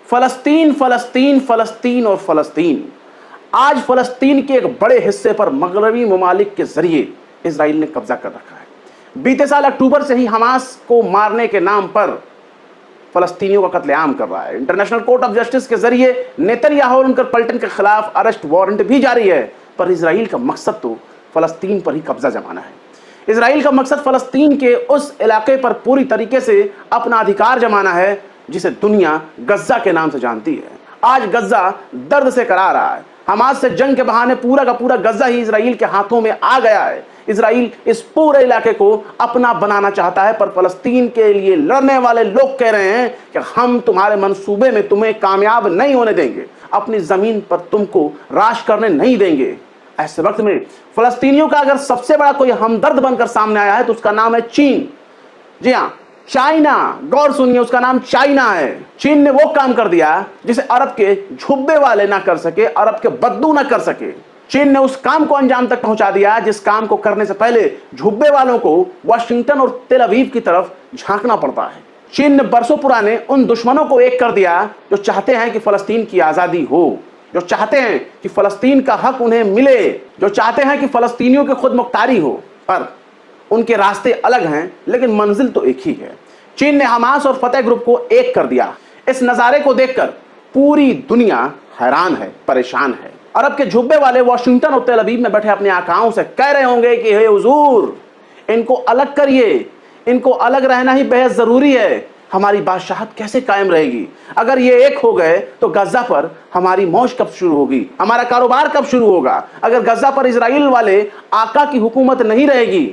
फलस्तीन फलस्तीन फलस्तीन और फलस्तीन। आज फलस्तीन के एक बड़े हिस्से पर मगरबी ममालिक के जरिए इजराइल ने कब्जा कर रखा है। बीते साल अक्टूबर से ही हमास को मारने के नाम पर फलस्तीनियों का कत्लेआम कर रहा है। इंटरनेशनल कोर्ट ऑफ जस्टिस के जरिए नेतन्याहू और उनके पलटन के खिलाफ अरेस्ट वारंट भी जारी है, पर इजराइल का मकसद तो फलस्तीन पर ही कब्जा जमाना है। इजराइल का मकसद फलस्तीन के उस इलाके पर पूरी तरीके से अपना अधिकार जमाना है जिसे दुनिया गज्जा के नाम से जानती है। आज गज्जा दर्द से करा रहा है। हमास से जंग के बहाने पूरा का पूरा गज्जा ही इजराइल के हाथों में आ गया है। इजराइल इस पूरे इलाके को अपना बनाना चाहता है, पर फलस्तीन के लिए लड़ने वाले लोग कह रहे हैं कि हम तुम्हारे मंसूबे में तुम्हें कामयाब नहीं होने देंगे, अपनी जमीन पर तुमको राज करने नहीं देंगे। ऐसे वक्त में फलस्तीनियों का अगर सबसे बड़ा कोई हमदर्द बनकर सामने आया है तो उसका नाम है चीन। जी हाँ, चाइना। गौर सुनिए, उसका नाम चाइना है। चीन ने वो काम कर दिया जिसे अरब के झुब्बे वाले ना कर सके, अरब के बद्दू ना कर सके। चीन ने उस काम को अंजाम तक पहुंचा दिया जिस काम को करने से पहले झुब्बे वालों को वाशिंगटन और तेल अवीव की तरफ झांकना पड़ता है। चीन ने बरसों पुराने उन दुश्मनों को एक कर दिया जो चाहते हैं कि फलस्तीन की आजादी हो, जो चाहते हैं कि फलस्तीन का हक उन्हें मिले, जो चाहते हैं कि फलस्तीनियों की खुद मुख्तारी हो। पर उनके रास्ते अलग हैं, लेकिन मंजिल तो एक ही है। चीन ने हमास और फतह ग्रुप को एक कर दिया। इस नजारे को देखकर पूरी दुनिया हैरान है, परेशान है। अरब के झुब्बे वाले वाशिंगटन और तेल अवीव में बैठे अपने आकाओं से कह रहे होंगे कि हे हुजूर, इनको अलग करिए, इनको अलग रहना ही बेहद जरूरी है। हमारी बादशाहत कैसे कायम रहेगी? अगर ये एक हो गए तो गज्जा पर हमारी मौज कब शुरू होगी? हमारा कारोबार कब शुरू होगा? अगर गज्जा पर इजराइल वाले आका की हुकूमत नहीं रहेगी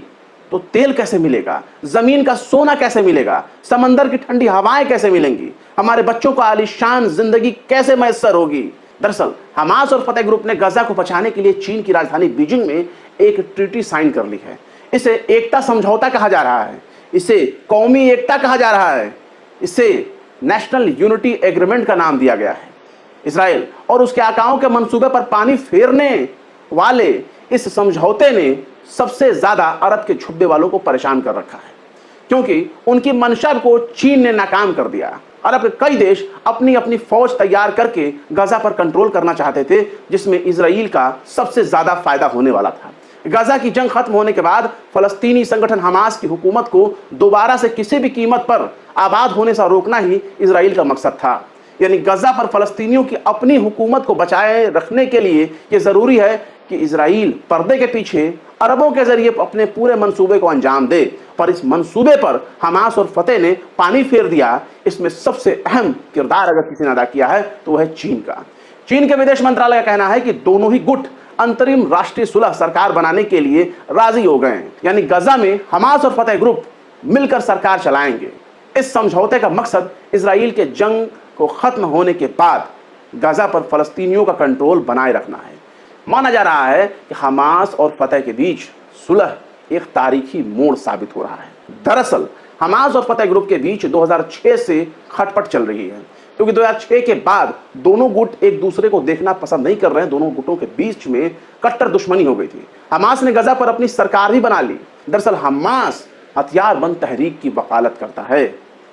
तो तेल कैसे मिलेगा? जमीन का सोना कैसे मिलेगा? समंदर की ठंडी हवाएं कैसे मिलेंगी? हमारे बच्चों को आलीशान जिंदगी कैसे मैसर होगी? दरअसल हमास और फतह ग्रुप ने गजा को बचाने के लिए चीन की राजधानी बीजिंग में एक ट्रीटी साइन कर ली है। इसे एकता समझौता कहा जा रहा है, इसे कौमी एकता कहा जा रहा है, इसे नेशनल यूनिटी एग्रीमेंट का नाम दिया गया है। इजराइल और उसके आकाओं के मंसूबे पर पानी फेरने वाले इस समझौते ने सबसे ज्यादा अरब के झुब्बे वालों को परेशान कर रखा है, क्योंकि उनकी मंशा को चीन ने नाकाम कर दिया। अरब के कई देश अपनी अपनी फौज तैयार करके गजा पर कंट्रोल करना चाहते थे, जिसमें इजराइल का सबसे ज्यादा फायदा होने वाला था। गजा की जंग खत्म होने के बाद फलस्तीनी संगठन हमास की हुकूमत को दोबारा से किसी भी कीमत पर आबाद होने से रोकना ही इजराइल का मकसद था। यानी गजा पर फलस्तीनियों की अपनी हुकूमत को बचाए रखने के लिए यह जरूरी है कि इजराइल पर्दे के पीछे अरबों के जरिए अपने पूरे मंसूबे को अंजाम दे। पर इस मंसूबे पर हमास और फतेह ने पानी फेर दिया। इसमें सबसे अहम किरदार अगर किसी ने अदा किया है तो वह है चीन का। चीन के विदेश मंत्रालय का कहना है कि दोनों ही गुट अंतरिम राष्ट्रीय सुलह सरकार बनाने के लिए राजी हो गए हैं। यानी गजा में हमास और फतह ग्रुप मिलकर सरकार चलाएंगे। इस समझौते का मकसद इजराइल के जंग को खत्म होने के बाद गजा पर फलस्तीनियों का कंट्रोल बनाए रखना है। माना जा रहा है कि हमास और फतह के बीच सुलह एक तारीखी मोड़ साबित हो रहा है। दरअसल हमास और फतह ग्रुप के बीच 2006 से खटपट चल रही है, क्योंकि 2006 के बाद दोनों गुट एक दूसरे को देखना पसंद नहीं कर रहे हैं। दोनों गुटों के बीच में कट्टर दुश्मनी हो गई थी। हमास ने गजा पर अपनी सरकार भी बना ली। दरअसल हमास हथियारबंद तहरीक की वकालत करता है,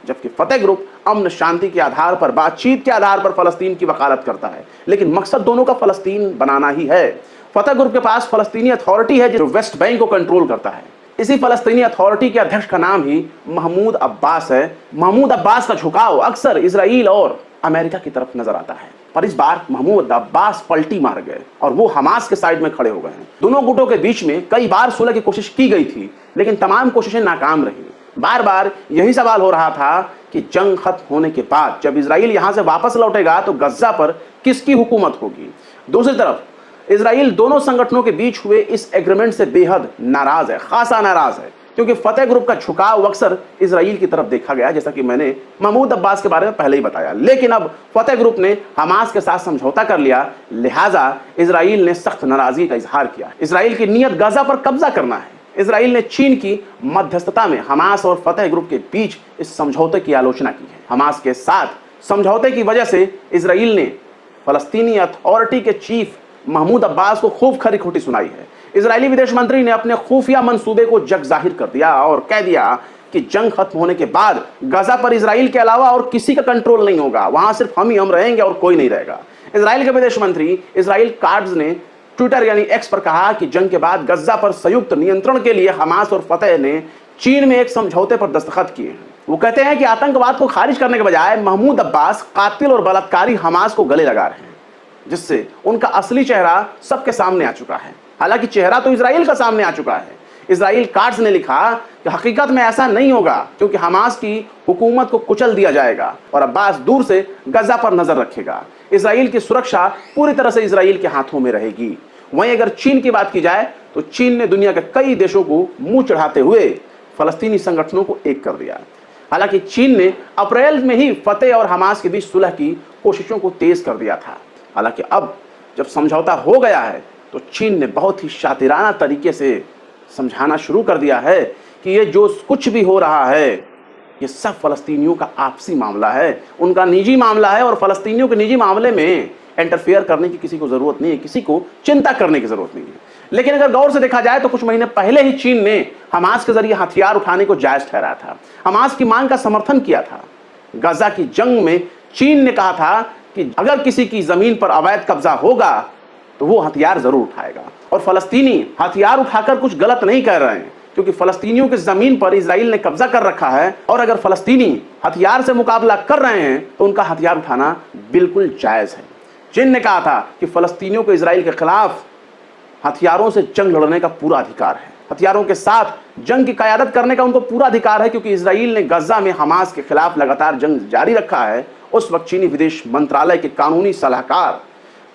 जबकि फतह ग्रुप अमन शांति के आधार पर, बातचीत के आधार पर फलस्तीन की वकालत करता है। लेकिन मकसद दोनों का फलस्तीन बनाना ही है। फतह ग्रुप के पास फलस्तीनी अथॉरिटी है जो वेस्ट बैंक को कंट्रोल करता है। इसी फलस्तीनी अथॉरिटी के अध्यक्ष का नाम ही महमूद अब्बास है। महमूद अब्बास का झुकाव अक्सर इजराइल और अमेरिका की तरफ नजर आता है, पर इस बार महमूद अब्बास पलटी मार गए और वो हमास के साइड में खड़े हो गए हैं। दोनों गुटों के बीच में कई बार सुलह की कोशिश की गई थी, लेकिन तमाम कोशिशें नाकाम रही। बार बार यही सवाल हो रहा था कि जंग खत्म होने के बाद जब इजराइल यहां से वापस लौटेगा तो गजा पर किसकी हुकूमत होगी। दूसरी तरफ इजराइल दोनों संगठनों के बीच हुए इस एग्रीमेंट से बेहद नाराज है, खासा नाराज है, क्योंकि फतह ग्रुप का झुकाव अक्सर इजराइल की तरफ देखा गया, जैसा कि मैंने महमूद अब्बास के बारे में पहले ही बताया। लेकिन अब फतह ग्रुप ने हमास के साथ समझौता कर लिया, लिहाजा इजराइल ने सख्त नाराजगी का इजहार किया। इजराइल की नीयत गजा पर कब्जा करना है। इजराइल ने चीन की मध्यस्थता में हमास और फतह ग्रुप के बीच इस समझौते की आलोचना की है। हमास के साथ समझौते की वजह से इजराइल ने फलस्तीनी अथॉरिटी के चीफ महमूद अब्बास को खूब खरी खोटी सुनाई है। इजरायली विदेश मंत्री ने अपने खुफिया मंसूबे को जग जाहिर कर दिया और कह दिया कि जंग खत्म होने के बाद गजा पर इजराइल के अलावा और किसी का कंट्रोल नहीं होगा, वहां सिर्फ हम रहेंगे और कोई नहीं रहेगा। इजराइल के विदेश मंत्री इजराइल काट्ज ने ट्विटर यानी एक्स पर कहा कि जंग के बाद गजा पर संयुक्त नियंत्रण के लिए हमास और फतह ने चीन में एक समझौते पर दस्तखत किए हैं। वो कहते हैं कि आतंकवाद को खारिज करने के बजाय महमूद अब्बास कातिल और बलात्कारी हमास को गले लगा रहे हैं, जिससे उनका असली चेहरा सबके सामने आ चुका है। हालांकि चेहरा तो इजराइल का सामने आ चुका है। इजराइल काट्स ने लिखा कि हकीकत में ऐसा नहीं होगा, क्योंकि हमास की हुकूमत को कुचल दिया जाएगा और अब्बास दूर से गजा पर नजर रखेगा। इजराइल की सुरक्षा पूरी तरह से इजराइल के हाथों में रहेगी। वहीं अगर चीन की बात की जाए तो चीन ने दुनिया के कई देशों को मुंह चढ़ाते हुए फलस्तीनी संगठनों को एक कर दिया। हालांकि चीन ने अप्रैल में ही फतेह और हमास के बीच सुलह की कोशिशों को तेज कर दिया था। हालांकि अब जब समझौता हो गया है तो चीन ने बहुत ही शातिराना तरीके से समझाना शुरू कर दिया है कि ये जो कुछ भी हो रहा है ये सब फलस्तीनियों का आपसी मामला है, उनका निजी मामला है और फलस्तीनियों के निजी मामले में इंटरफेयर करने की किसी को जरूरत नहीं है, किसी को चिंता करने की जरूरत नहीं है। लेकिन अगर गौर से देखा जाए तो कुछ महीने पहले ही चीन ने हमास के जरिए हथियार उठाने को जायज ठहराया था, हमास की मांग का समर्थन किया था। गजा की जंग में चीन ने कहा था कि अगर किसी की जमीन पर अवैध कब्जा होगा तो वो हथियार जरूर उठाएगा। और फलस्तीनी हथियार उठाकर कुछ गलत नहीं कर रहे हैं, क्योंकि फलस्तीनियों की जमीन पर इजराइल ने कब्जा कर रखा है और अगर फलस्तीनी हथियार से मुकाबला कर रहे हैं तो उनका हथियार उठाना बिल्कुल जायज है। चीन ने कहा था कि फलस्तीनियों को इजराइल के खिलाफ हथियारों से जंग लड़ने का पूरा अधिकार है, हथियारों के साथ जंग की क़यादत करने का उनको पूरा अधिकार है, क्योंकि इजराइल ने गजा में हमास के खिलाफ लगातार जंग जारी रखा है। उस वक्त चीनी विदेश मंत्रालय के कानूनी सलाहकार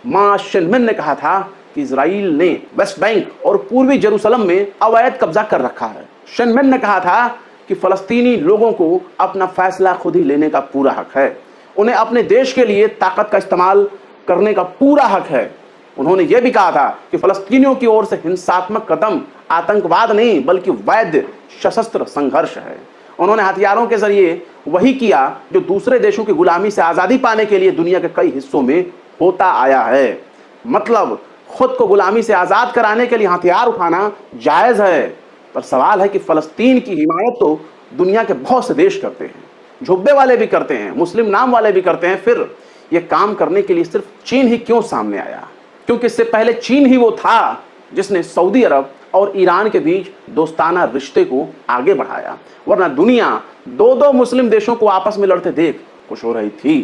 मा शिनमिन ने कहा था कि इजराइल ने वेस्ट बैंक और पूर्वी जेरूसलम में अवैध कब्जा कर रखा है। शिनमिन ने कहा था कि फलस्तीनी लोगों को अपना फैसला खुद ही लेने का पूरा हक है, उन्हें अपने देश के लिए ताकत का इस्तेमाल करने का पूरा हक है। उन्होंने यह भी कहा था कि फलस्तीनियों की ओर से हिंसात्मक कदम आतंकवाद नहीं बल्कि वैध सशस्त्र संघर्ष है। उन्होंने हथियारों के जरिए वही किया जो दूसरे देशों की गुलामी से आज़ादी पाने के लिए दुनिया के कई हिस्सों में होता आया है। मतलब खुद को गुलामी से आज़ाद कराने के लिए हथियार उठाना जायज़ है, पर सवाल है कि फ़लस्तीन की हिमायत तो दुनिया के बहुत से देश करते हैं, झुब्बे वाले भी करते हैं, मुस्लिम नाम वाले भी करते हैं। फिर ये काम करने के लिए सिर्फ चीन ही क्यों सामने आया? क्योंकि इससे पहले चीन ही वो था जिसने सऊदी अरब और ईरान के बीच दोस्ताना रिश्ते को आगे बढ़ाया, वरना दुनिया दो दो मुस्लिम देशों को आपस में लड़ते देख खुश हो रही थी।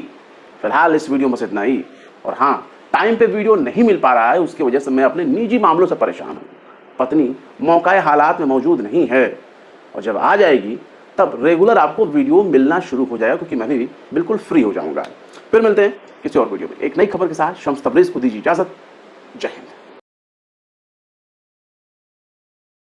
फिलहाल इस वीडियो में से इतना ही। और हाँ, टाइम पे वीडियो नहीं मिल पा रहा है, उसकी वजह से मैं अपने निजी मामलों से परेशान हूँ। पत्नी मौकाए हालात में मौजूद नहीं है और जब आ जाएगी तब रेगुलर आपको वीडियो मिलना शुरू हो जाएगा, क्योंकि मैं भी बिल्कुल फ्री हो जाऊँगा। फिर मिलते हैं किसी और वीडियो में एक नई खबर के साथ। शम्स तबरेज़ को दीजिए इजाज़त। जय हिंद।